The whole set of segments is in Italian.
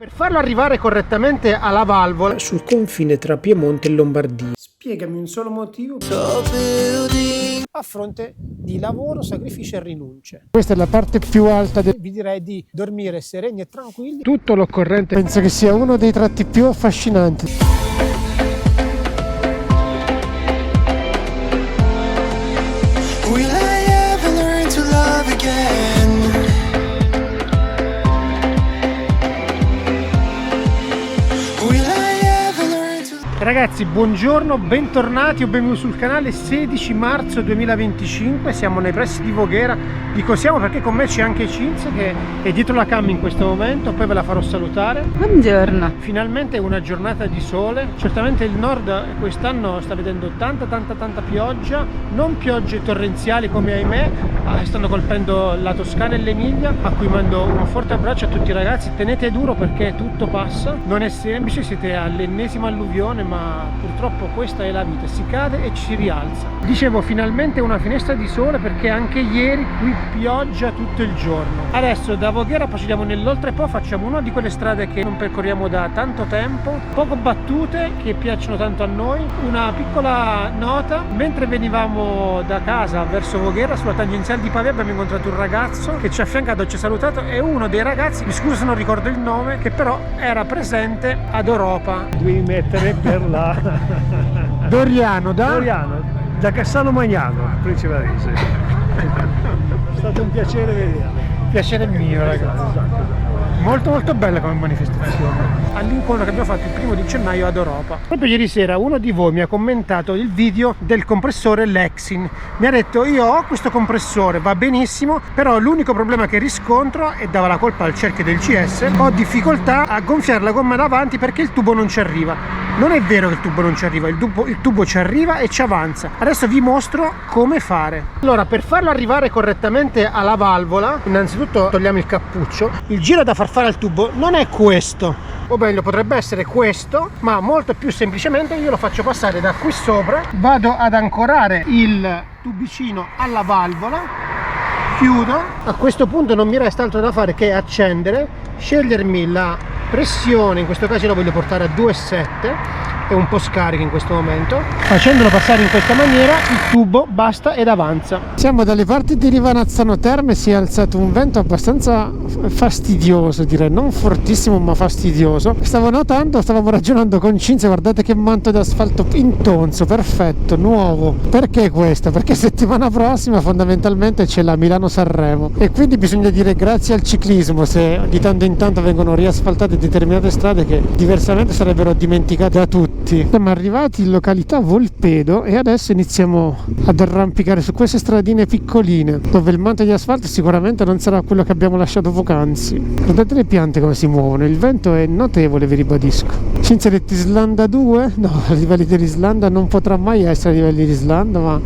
Per farlo arrivare correttamente alla valvola sul confine tra Piemonte e Lombardia. spiegami un solo motivo a fronte di lavoro, sacrificio e rinunce. Questa è la parte più alta, vi direi di dormire sereni e tranquilli. Tutto l'occorrente, penso che sia uno dei tratti più affascinanti. Will I ever learn to love again? Will I ever learn to... Ragazzi, buongiorno, bentornati o benvenuti sul canale. 16 marzo 2025, siamo nei pressi di Voghera. Dico siamo perché con me c'è anche Cinzia che è dietro la cam in questo momento, poi ve la farò salutare. Buongiorno. Finalmente è una giornata di sole. Certamente il nord quest'anno sta vedendo tanta pioggia, non piogge torrenziali come ahimè stanno colpendo la Toscana e l'Emilia, a cui mando un forte abbraccio a tutti i ragazzi. Tenete duro perché tutto passa, non è semplice, siete all'ennesima alluvione, ma purtroppo questa è la vita, si cade e ci si rialza. Dicevo, finalmente una finestra di sole perché anche ieri qui pioggia tutto il giorno. Adesso da Voghera procediamo nell'Oltrepo, facciamo una di quelle strade che non percorriamo da tanto tempo, poco battute, che piacciono tanto a noi. Una piccola nota: mentre venivamo da casa verso Voghera, sulla tangenziale di Pavia abbiamo incontrato un ragazzo che ci ha affiancato e ci ha salutato. È uno dei ragazzi, mi scuso se non ricordo il nome, che però era presente ad Europa. Devi mettere per la Doriano da Cassano Magnano, Principe Arese. È stato un piacere vederlo. Piacere mio, ragazzi. Molto bella come manifestazione. All'incontro che abbiamo fatto il 1° di gennaio ad Europa. Proprio ieri sera uno di voi mi ha commentato il video del compressore Lexin. Mi ha detto: io ho questo compressore, va benissimo, però l'unico problema che riscontro, e dava la colpa al cerchio del CS, ho difficoltà a gonfiare la gomma davanti perché il tubo non ci arriva. Non è vero che il tubo non ci arriva, il tubo ci arriva e ci avanza. Adesso vi mostro come fare. Allora, per farlo arrivare correttamente alla valvola, innanzitutto togliamo il cappuccio. Il giro da far fare al tubo non è questo, o meglio potrebbe essere questo, ma molto più semplicemente io lo faccio passare da qui sopra, vado ad ancorare il tubicino alla valvola, chiudo. A questo punto non mi resta altro da fare che accendere, scegliermi la pressione, in questo caso lo voglio portare a 2,7, è un po' scarico in questo momento. Facendolo passare in questa maniera il tubo basta ed avanza. Siamo dalle parti di Rivanazzano Terme, si è alzato un vento abbastanza fastidioso, direi, non fortissimo ma fastidioso. Stavamo ragionando con Cinzia, guardate che manto d'asfalto intonso, perfetto, nuovo. Perché questo? Perché settimana prossima fondamentalmente c'è la Milano-Sanremo e quindi bisogna dire grazie al ciclismo se di tanto in tanto vengono riasfaltate determinate strade che diversamente sarebbero dimenticate da tutti. Siamo arrivati in località Volpedo e adesso iniziamo ad arrampicare su queste stradine piccoline dove il manto di asfalto sicuramente non sarà quello che abbiamo lasciato poc'anzi. Guardate le piante come si muovono, il vento è notevole, vi ribadisco. Cinzia ha detto Islanda 2? No, a livelli dell'Islanda non potrà mai essere a livelli di Islanda, ma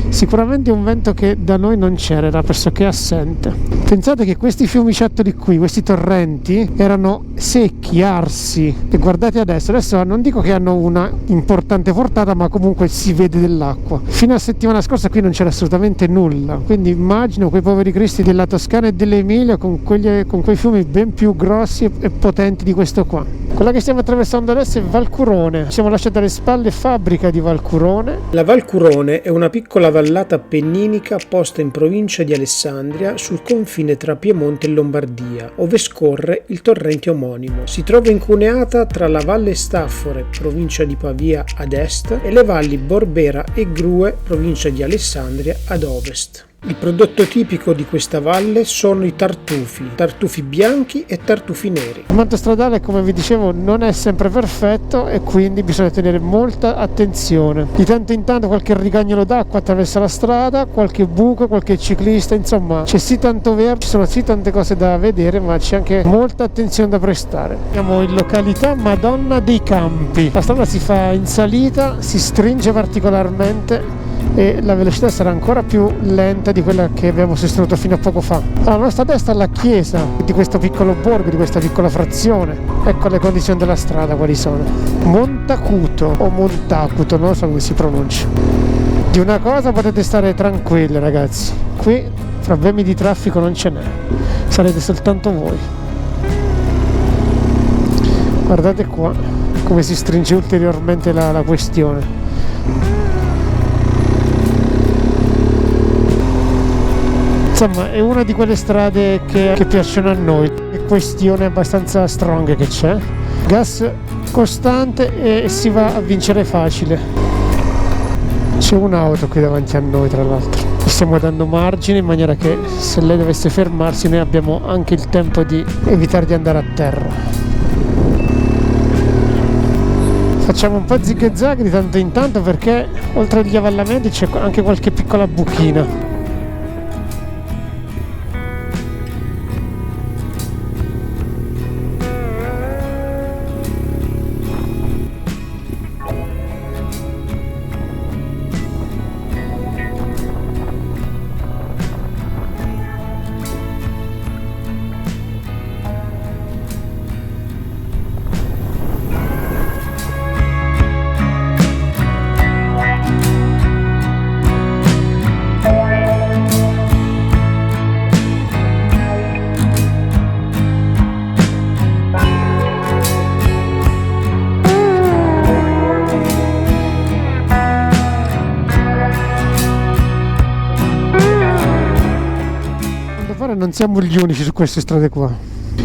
sicuramente è un vento che da noi non c'era, era pressoché assente. Pensate che questi fiumiciattoli qui, questi torrenti, erano secchi, arsi, e guardate adesso non dico che hanno una importante portata, ma comunque si vede dell'acqua. Fino a settimana scorsa qui non c'era assolutamente nulla, quindi immagino quei poveri cristi della Toscana e dell'Emilia con quei fiumi ben più grossi e potenti di questo qua. Quella che stiamo attraversando adesso è Valcurone. Ci siamo lasciati alle spalle Fabbrica di Valcurone. La Valcurone è una piccola vallata appenninica posta in provincia di Alessandria sul confine tra Piemonte e Lombardia, ove scorre il torrente omonimo. Si trova incuneata tra la Valle Staffore, provincia di Pavia ad est, e le valli Borbera e Grue, provincia di Alessandria ad ovest. Il prodotto tipico di questa valle sono i tartufi bianchi e tartufi neri. Il manto stradale, come vi dicevo, non è sempre perfetto e quindi bisogna tenere molta attenzione. Di tanto in tanto qualche rigagnolo d'acqua attraversa la strada, qualche buco, qualche ciclista, insomma c'è sì tanto verde, ci sono sì tante cose da vedere, ma c'è anche molta attenzione da prestare. Siamo in località Madonna dei Campi. La strada si fa in salita, si stringe particolarmente e la velocità sarà ancora più lenta di quella che abbiamo sostenuto fino a poco fa. Alla nostra destra la chiesa di questo piccolo borgo, di questa piccola frazione. Ecco le condizioni della strada quali sono. Montacuto o Montacuto, non so come si pronuncia. Di una cosa potete stare tranquilli, ragazzi, qui problemi di traffico non ce n'è, sarete soltanto voi. Guardate qua come si stringe ulteriormente la questione. Insomma, è una di quelle strade che piacciono a noi. È questione abbastanza strong che c'è. Gas costante e si va a vincere facile. C'è un'auto qui davanti a noi, tra l'altro. Stiamo dando margine in maniera che se lei dovesse fermarsi noi abbiamo anche il tempo di evitare di andare a terra. Facciamo un po' zig zag di tanto in tanto perché oltre agli avvallamenti c'è anche qualche piccola buchina. Non siamo gli unici su queste strade qua.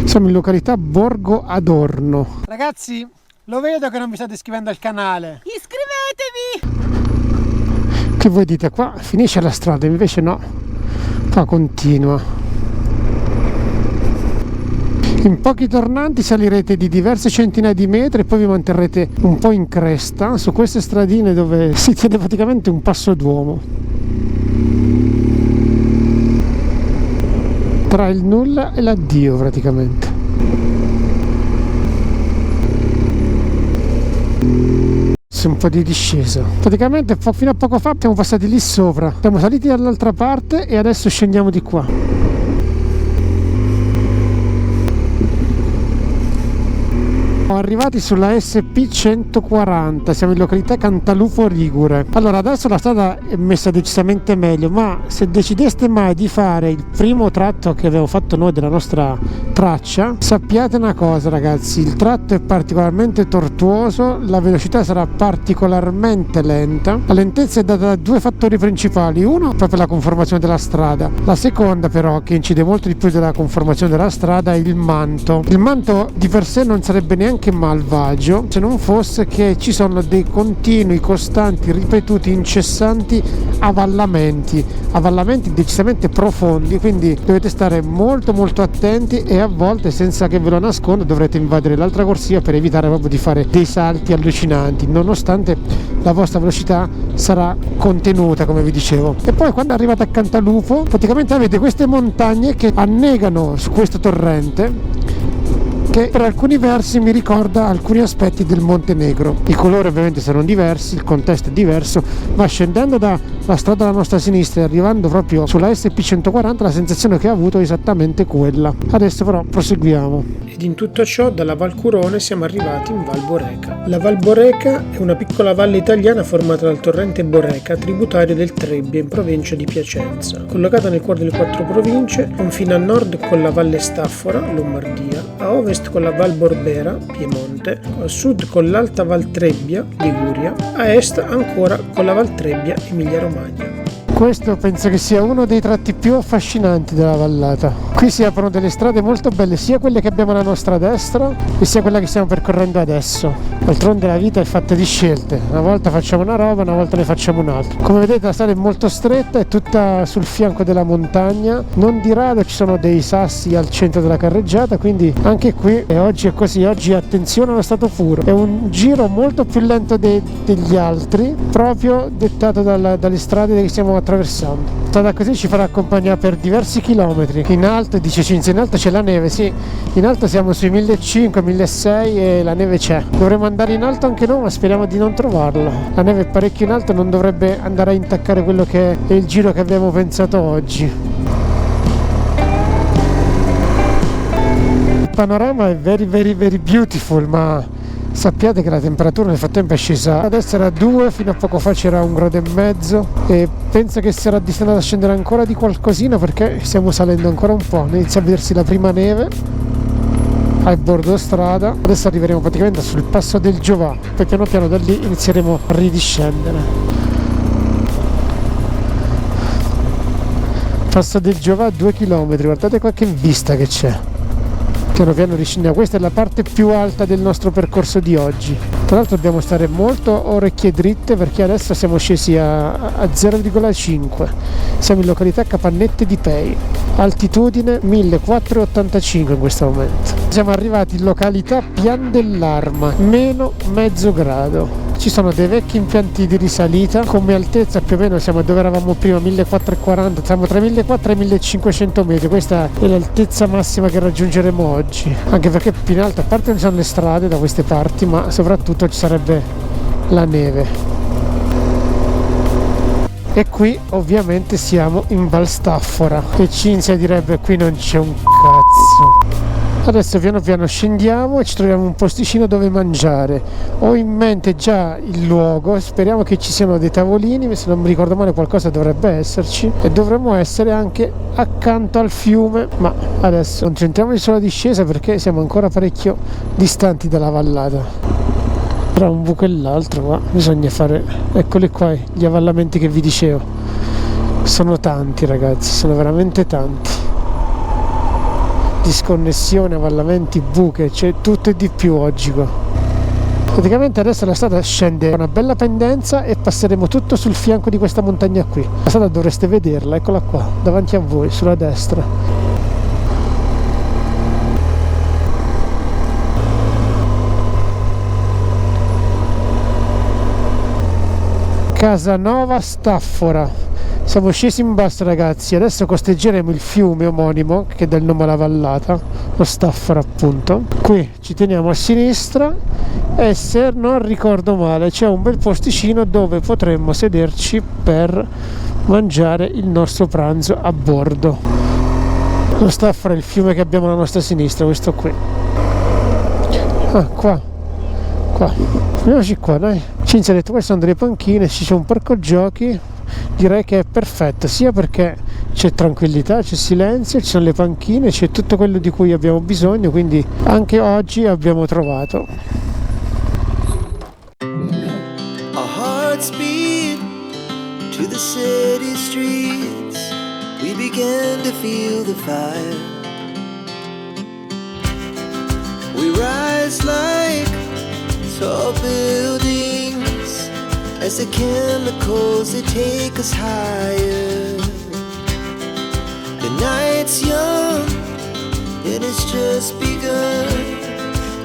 Siamo in località Borgo Adorno. Ragazzi, lo vedo che non vi state iscrivendo al canale. Iscrivetevi! Che voi dite, qua finisce la strada, invece no, qua continua. In pochi tornanti salirete di diverse centinaia di metri e poi vi manterrete un po' in cresta su queste stradine dove si tiene praticamente un passo d'uomo. Tra il nulla e l'addio praticamente. C'è un po' di discesa. Praticamente fino a poco fa siamo passati lì sopra. Siamo saliti dall'altra parte e adesso scendiamo di qua. Arrivati sulla SP 140, siamo in località Cantalufo Ligure. Allora adesso la strada è messa decisamente meglio, ma se decideste mai di fare il primo tratto che abbiamo fatto noi della nostra traccia, sappiate una cosa ragazzi, il tratto è particolarmente tortuoso, la velocità sarà particolarmente lenta. La lentezza è data da due fattori principali: uno proprio la conformazione della strada, la seconda però, che incide molto di più della conformazione della strada, è il manto. Il manto di per sé non sarebbe neanche malvagio se non fosse che ci sono dei continui, costanti, ripetuti, incessanti avvallamenti decisamente profondi, quindi dovete stare molto attenti e a volte, senza che ve lo nascondo, dovrete invadere l'altra corsia per evitare proprio di fare dei salti allucinanti, nonostante la vostra velocità sarà contenuta, come vi dicevo. E poi quando arrivate a Cantalufo praticamente avete queste montagne che annegano su questo torrente, che per alcuni versi mi ricorda alcuni aspetti del Montenegro. I colori ovviamente sono diversi, il contesto è diverso, ma scendendo dalla strada alla nostra sinistra e arrivando proprio sulla SP 140 la sensazione che ho avuto è esattamente quella. Adesso però proseguiamo. Ed in tutto ciò dalla Val Curone siamo arrivati in Val Boreca. La Val Boreca è una piccola valle italiana formata dal torrente Boreca, tributario del Trebbia in provincia di Piacenza. Collocata nel cuore delle 4 province, confina a nord con la Valle Staffora, Lombardia, a ovest con la Val Borbera, Piemonte, a sud con l'Alta Val Trebbia, Liguria, a est ancora con la Val Trebbia, Emilia-Romagna. Questo penso che sia uno dei tratti più affascinanti della vallata. Qui si aprono delle strade molto belle, sia quelle che abbiamo alla nostra destra e sia quella che stiamo percorrendo adesso. D'altronde la vita è fatta di scelte, una volta facciamo una roba, una volta ne facciamo un'altra. Come vedete la strada è molto stretta, è tutta sul fianco della montagna, non di rado ci sono dei sassi al centro della carreggiata, quindi anche qui oggi è così. Oggi attenzione allo stato puro, è un giro molto più lento degli altri, proprio dettato dalle strade che stiamo attraversando. Strada così ci farà accompagnare per diversi chilometri. In alto, dice Cinzia, in alto c'è la neve, sì, in alto siamo sui 1500-1600 e la neve c'è. Dovremmo andare in alto anche noi, ma speriamo di non trovarla. La neve è parecchio in alto, non dovrebbe andare a intaccare quello che è il giro che abbiamo pensato oggi. Il panorama è very beautiful, ma sappiate che la temperatura nel frattempo è scesa. Adesso era 2, fino a poco fa c'era 1,5 gradi e penso che sarà destinata a scendere ancora di qualcosina perché stiamo salendo ancora un po'. Inizia a vedersi la prima neve. al bordo strada. Adesso arriveremo praticamente sul passo del Giovà, poi piano piano da lì inizieremo a ridiscendere. Passo del Giovà, 2 km, guardate qua che vista che c'è. Piano piano riscendiamo, questa è la parte più alta del nostro percorso di oggi. Tra l'altro dobbiamo stare molto orecchie dritte perché adesso siamo scesi a 0,5. Siamo in località Capannette di Pei, altitudine 1485 in questo momento. Siamo arrivati in località Pian dell'Arma, meno mezzo grado. Ci sono dei vecchi impianti di risalita, come altezza più o meno siamo dove eravamo prima, 1440, siamo tra 1400 e 1500 metri, questa è l'altezza massima che raggiungeremo oggi, anche perché più in alto, a parte ci sono le strade da queste parti, ma soprattutto ci sarebbe la neve. E qui ovviamente siamo in Val Staffora, che Cinzia direbbe qui non c'è un cazzo. Adesso piano piano scendiamo e ci troviamo un posticino dove mangiare. Ho in mente già il luogo, speriamo che ci siano dei tavolini, se non mi ricordo male qualcosa dovrebbe esserci, e dovremmo essere anche accanto al fiume, ma adesso concentriamoci sulla discesa perché siamo ancora parecchio distanti dalla vallata. Tra un buco e l'altro qua bisogna fare, eccoli qua gli avvallamenti che vi dicevo, sono tanti ragazzi, sono veramente tanti. Disconnessione, avvallamenti, buche, c'è tutto e di più oggi qua. Praticamente adesso la strada scende a una bella pendenza e passeremo tutto sul fianco di questa montagna qui. La strada dovreste vederla, eccola qua, davanti a voi, sulla destra. Casanova Staffora. Siamo scesi in basso ragazzi, adesso costeggeremo il fiume omonimo che dà il nome alla vallata, lo Staffora appunto. Qui ci teniamo a sinistra e se non ricordo male c'è un bel posticino dove potremmo sederci per mangiare il nostro pranzo a bordo. Lo Staffora è il fiume che abbiamo alla nostra sinistra, questo qui. Ah, qua. Andiamoci qua, dai. Cinzia ha detto queste sono delle panchine, ci c'è un parco giochi. Direi che è perfetto, sia perché c'è tranquillità, c'è silenzio, ci sono le panchine, c'è tutto quello di cui abbiamo bisogno, quindi anche oggi abbiamo trovato. Our hearts beat to the city streets. We began to feel the fire. We rise like tall buildings as the chemicals they take us higher. The night's young and it's just begun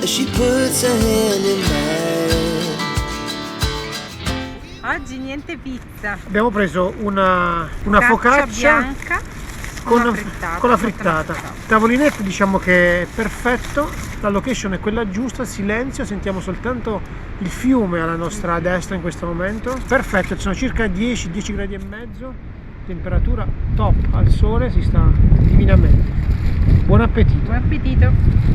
as she puts her hand in mine. Oggi niente pizza. Abbiamo preso una Caccia focaccia bianca con con la frittata. Tavolinetto diciamo che è perfetto, la location è quella giusta, silenzio, sentiamo soltanto il fiume alla nostra destra in questo momento. Perfetto, ci sono circa 10 gradi e mezzo, temperatura top al sole, si sta divinamente. Buon appetito! Buon appetito!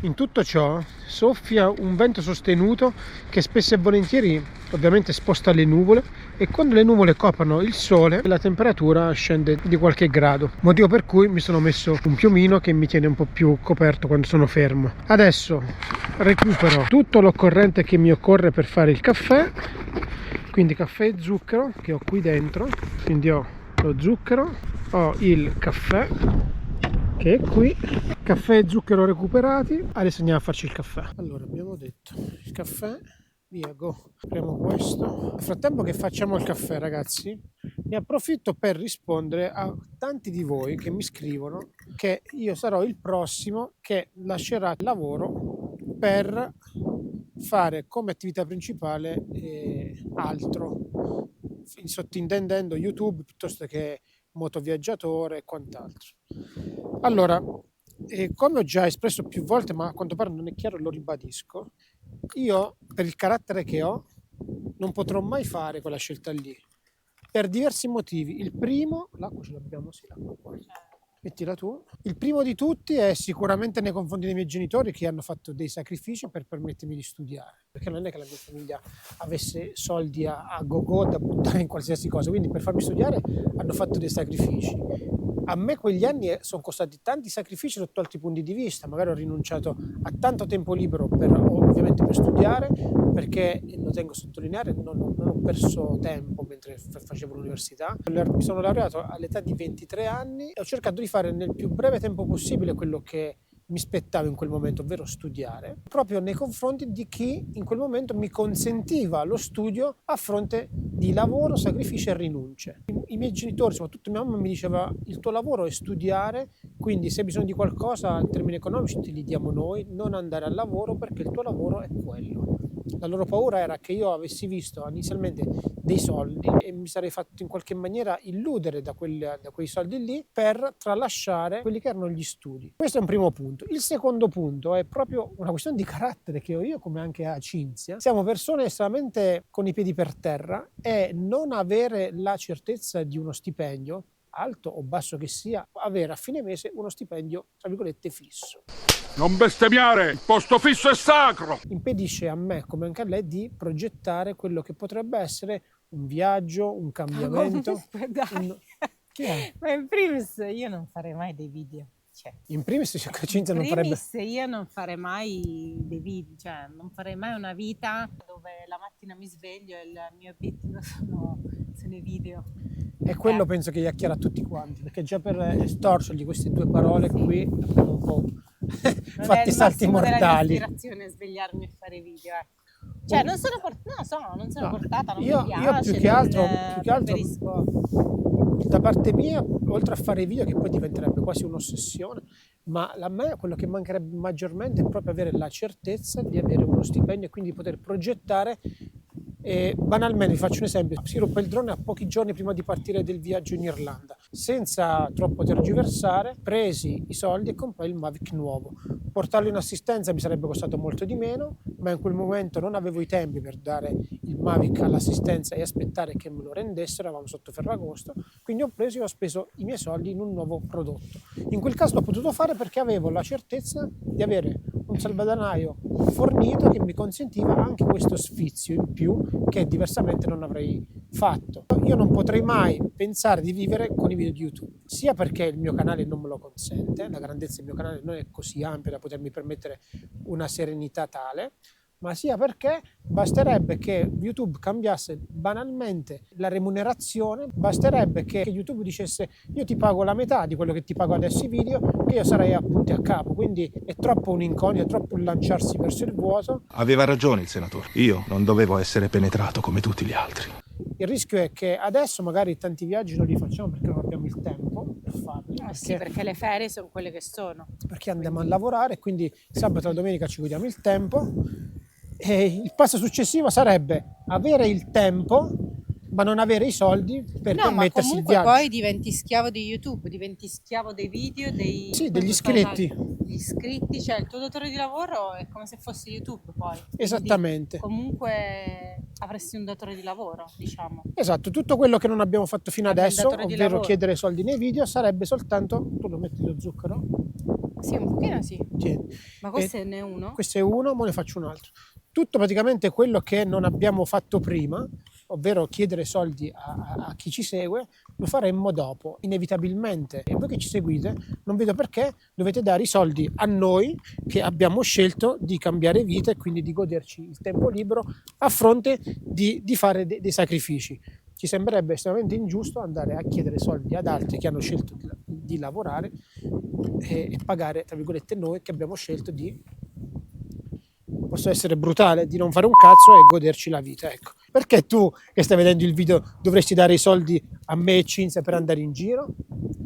In tutto ciò soffia un vento sostenuto che spesso e volentieri ovviamente sposta le nuvole e quando le nuvole coprono il sole la temperatura scende di qualche grado, motivo per cui mi sono messo un piumino che mi tiene un po' più coperto quando sono fermo. Adesso recupero tutto l'occorrente che mi occorre per fare il caffè, quindi caffè e zucchero che ho qui dentro, quindi ho lo zucchero, ho il caffè che è qui, caffè e zucchero recuperati. Adesso andiamo a farci il caffè. Allora abbiamo detto il caffè, via, go, apriamo questo. Nel frattempo che facciamo il caffè ragazzi, ne approfitto per rispondere a tanti di voi che mi scrivono che io sarò il prossimo che lascerà il lavoro per fare come attività principale altro, sottintendendo YouTube piuttosto che motoviaggiatore e quant'altro. Allora, come ho già espresso più volte, ma a quanto pare non è chiaro, lo ribadisco, io per il carattere che ho non potrò mai fare quella scelta lì, per diversi motivi. Il primo, l'acqua ce l'abbiamo, sì, l'acqua qua. Mettila tu. Il primo di tutti è sicuramente nei confronti dei miei genitori che hanno fatto dei sacrifici per permettermi di studiare, perché non è che la mia famiglia avesse soldi a go-go da buttare in qualsiasi cosa, quindi per farmi studiare hanno fatto dei sacrifici. A me quegli anni sono costati tanti sacrifici sotto altri punti di vista, magari ho rinunciato a tanto tempo libero ovviamente per studiare, perché, lo tengo a sottolineare, non ho perso tempo mentre facevo l'università. Mi sono laureato all'età di 23 anni e ho cercato di fare nel più breve tempo possibile quello che mi spettava in quel momento, ovvero studiare, proprio nei confronti di chi in quel momento mi consentiva lo studio a fronte di lavoro, sacrifici e rinunce. I miei genitori, soprattutto mia mamma, mi diceva: il tuo lavoro è studiare, quindi se hai bisogno di qualcosa in termini economici te li diamo noi, non andare al lavoro perché il tuo lavoro è quello. La loro paura era che io avessi visto inizialmente dei soldi e mi sarei fatto in qualche maniera illudere da quei soldi lì per tralasciare quelli che erano gli studi. Questo è un primo punto. Il secondo punto è proprio una questione di carattere che ho io, come anche a Cinzia. Siamo persone estremamente con i piedi per terra e non avere la certezza di uno stipendio, alto o basso che sia, avere a fine mese uno stipendio, tra virgolette, fisso. Non bestemmiare, il posto fisso è sacro! Impedisce a me, come anche a lei, di progettare quello che potrebbe essere un viaggio, un cambiamento. Dai. Chi è? Ma in primis io non farei mai dei video. Cioè, In primis, Cinzia non farebbe... io non farei mai dei video, cioè non farei mai una vita dove la mattina mi sveglio e il mio obiettivo sono i video. E quello penso che gli chiaro a tutti quanti, perché già per estorcergli queste due parole qui abbiamo un po' fatti salti mortali. Non è l'ispirazione svegliarmi e fare video, ecco. Cioè non sono portata, non io mi piace. più che altro preferisco... da parte mia, oltre a fare video, che poi diventerebbe quasi un'ossessione, ma a me quello che mancherebbe maggiormente è proprio avere la certezza di avere uno stipendio e quindi poter progettare. Banalmente, vi faccio un esempio: si ruppe il drone a pochi giorni prima di partire del viaggio in Irlanda, senza troppo tergiversare, presi i soldi e comprai il Mavic nuovo. Portarlo in assistenza mi sarebbe costato molto di meno, ma in quel momento non avevo i tempi per dare il Mavic all'assistenza e aspettare che me lo rendessero, eravamo sotto Ferragosto, quindi ho preso e ho speso i miei soldi in un nuovo prodotto. In quel caso l'ho potuto fare perché avevo la certezza di avere un salvadanaio fornito che mi consentiva anche questo sfizio in più che diversamente non avrei fatto. Io non potrei mai pensare di vivere con i video di YouTube, sia perché il mio canale non me lo consente, la grandezza del mio canale non è così ampia da potermi permettere una serenità tale, ma sia perché basterebbe che YouTube cambiasse banalmente la remunerazione, basterebbe che YouTube dicesse: io ti pago la metà di quello che ti pago adesso i video, che io sarei a punti a capo. Quindi è troppo un'incognita, è troppo un lanciarsi verso il vuoto. Aveva ragione il senatore. Io non dovevo essere penetrato come tutti gli altri. Il rischio è che adesso magari tanti viaggi non li facciamo perché non abbiamo il tempo per farli. Sì, perché le ferie sono quelle che sono. Perché andiamo a lavorare, quindi sabato e domenica ci guidiamo il tempo. E il passo successivo sarebbe avere il tempo ma non avere i soldi per permettersi il viaggio. Poi diventi schiavo di YouTube, diventi schiavo dei video, degli iscritti. Gli iscritti, cioè il tuo datore di lavoro è come se fosse YouTube poi. Esattamente. Quindi comunque avresti un datore di lavoro, diciamo. Esatto, tutto quello che non abbiamo fatto fino adesso, ovvero chiedere soldi nei video, sarebbe soltanto... Tu lo metti lo zucchero? Sì, un pochino sì. Tieni. Ma questo ne è uno? Questo è uno, ma ne faccio un altro. Tutto praticamente quello che non abbiamo fatto prima, ovvero chiedere soldi a chi ci segue, lo faremmo dopo, inevitabilmente. E voi che ci seguite, non vedo perché dovete dare i soldi a noi che abbiamo scelto di cambiare vita e quindi di goderci il tempo libero a fronte di fare dei sacrifici. Ci sembrerebbe estremamente ingiusto andare a chiedere soldi ad altri che hanno scelto di lavorare e pagare, tra virgolette, noi che abbiamo scelto di, posso essere brutale, di non fare un cazzo e goderci la vita, ecco. Perché tu che stai vedendo il video dovresti dare i soldi a me e Cinzia per andare in giro?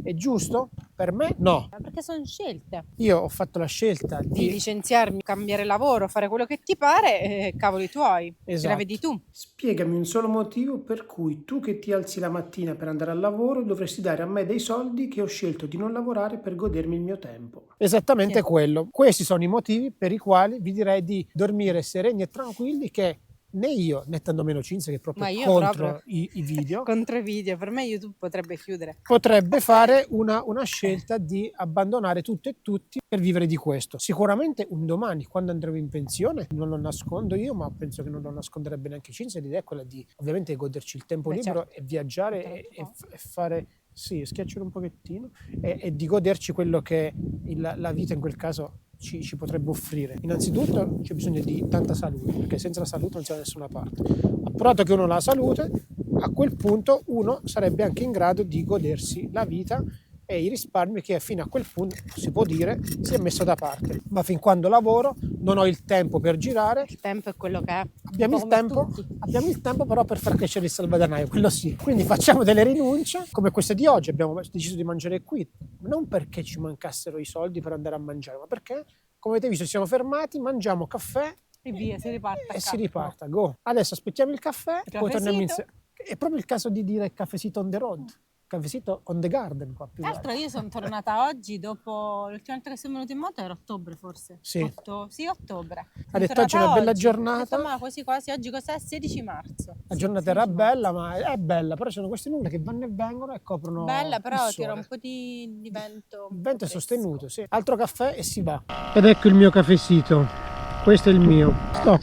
È giusto? Per me no. Perché sono scelte. Io ho fatto la scelta di licenziarmi, cambiare lavoro, fare quello che ti pare, cavoli tuoi. Esatto. Te la vedi tu. Spiegami un solo motivo per cui tu che ti alzi la mattina per andare al lavoro dovresti dare a me dei soldi che ho scelto di non lavorare per godermi il mio tempo. Esattamente quello. Questi sono i motivi per i quali vi direi di dormire sereni e tranquilli, che né io né tantomeno Cinzia, che è proprio contro i video, contro i video, per me YouTube potrebbe chiudere, potrebbe fare una scelta di abbandonare tutto e tutti per vivere di questo. Sicuramente un domani, quando andremo in pensione, non lo nascondo io, ma penso che non lo nasconderebbe neanche Cinzia, l'idea è quella di ovviamente goderci il tempo libero, certo, e viaggiare e fare Sì, schiacciare un pochettino e di goderci quello che la vita in quel caso ci potrebbe offrire. Innanzitutto c'è bisogno di tanta salute, perché senza la salute non si va da nessuna parte. Appurato che uno ha la salute, a quel punto uno sarebbe anche in grado di godersi la vita e i risparmi che fino a quel punto, si può dire, si è messo da parte. Ma fin quando lavoro non ho il tempo per girare. Il tempo è quello che è. Abbiamo il tempo però per far crescere il salvadanaio, quello sì. Quindi facciamo delle rinunce, come queste di oggi. Abbiamo deciso di mangiare qui, non perché ci mancassero i soldi per andare a mangiare, ma perché, come avete visto, ci siamo fermati, mangiamo caffè E via, si riparte. e si riparta. Go! Adesso aspettiamo il caffè e poi torniamo insieme. È proprio il caso di dire caffèsito on the road. Cafecito on the garden qua più. Tra l'altro io sono tornata oggi dopo l'ultima volta che sono venuta in moto era ottobre forse. Sì. Sì, ottobre. Ha detto oggi è una bella giornata. Ma quasi quasi oggi cos'è? 16 marzo. La giornata era bella, ma è bella, però ci sono queste nuvole che vanno e vengono e coprono. Bella, però il tira sole. un po' di vento. Il vento è fresco. sostenuto, sì. Altro caffè e si va. Ed ecco il mio cafecito. Questo è il mio. Stop.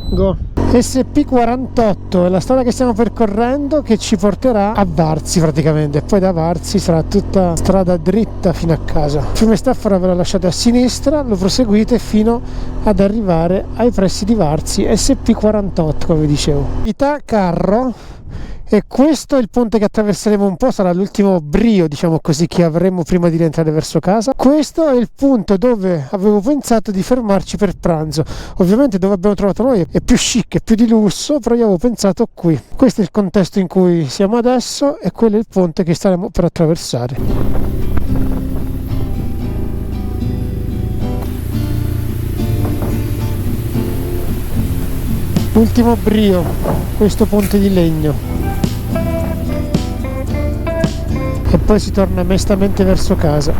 Go. SP48 è la strada che stiamo percorrendo, che ci porterà a Varzi praticamente. Poi da Varzi sarà tutta strada dritta fino a casa. Fiume Staffora ve la lasciate a sinistra, lo proseguite fino ad arrivare ai pressi di Varzi. SP48, come vi dicevo. Ita Carro. E questo è il ponte che attraverseremo un po', sarà l'ultimo brio, diciamo così, che avremo prima di rientrare verso casa. Questo è il punto dove avevo pensato di fermarci per pranzo. Ovviamente dove abbiamo trovato noi è più chic, è più di lusso, però io avevo pensato qui. Questo è il contesto in cui siamo adesso e quello è il ponte che staremo per attraversare. Ultimo brio, questo ponte di legno. E poi si torna mestamente verso casa.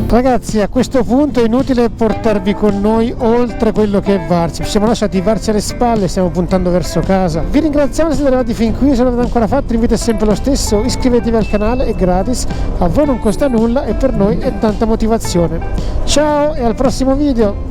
Ragazzi, a questo punto è inutile portarvi con noi oltre quello che è Varzi. Ci siamo lasciati Varzi alle spalle, stiamo puntando verso casa. Vi ringraziamo se siete arrivati fin qui, se non l'avete ancora fatto l'invito è sempre lo stesso, iscrivetevi al canale, è gratis, a voi non costa nulla e per noi è tanta motivazione. Ciao e al prossimo video!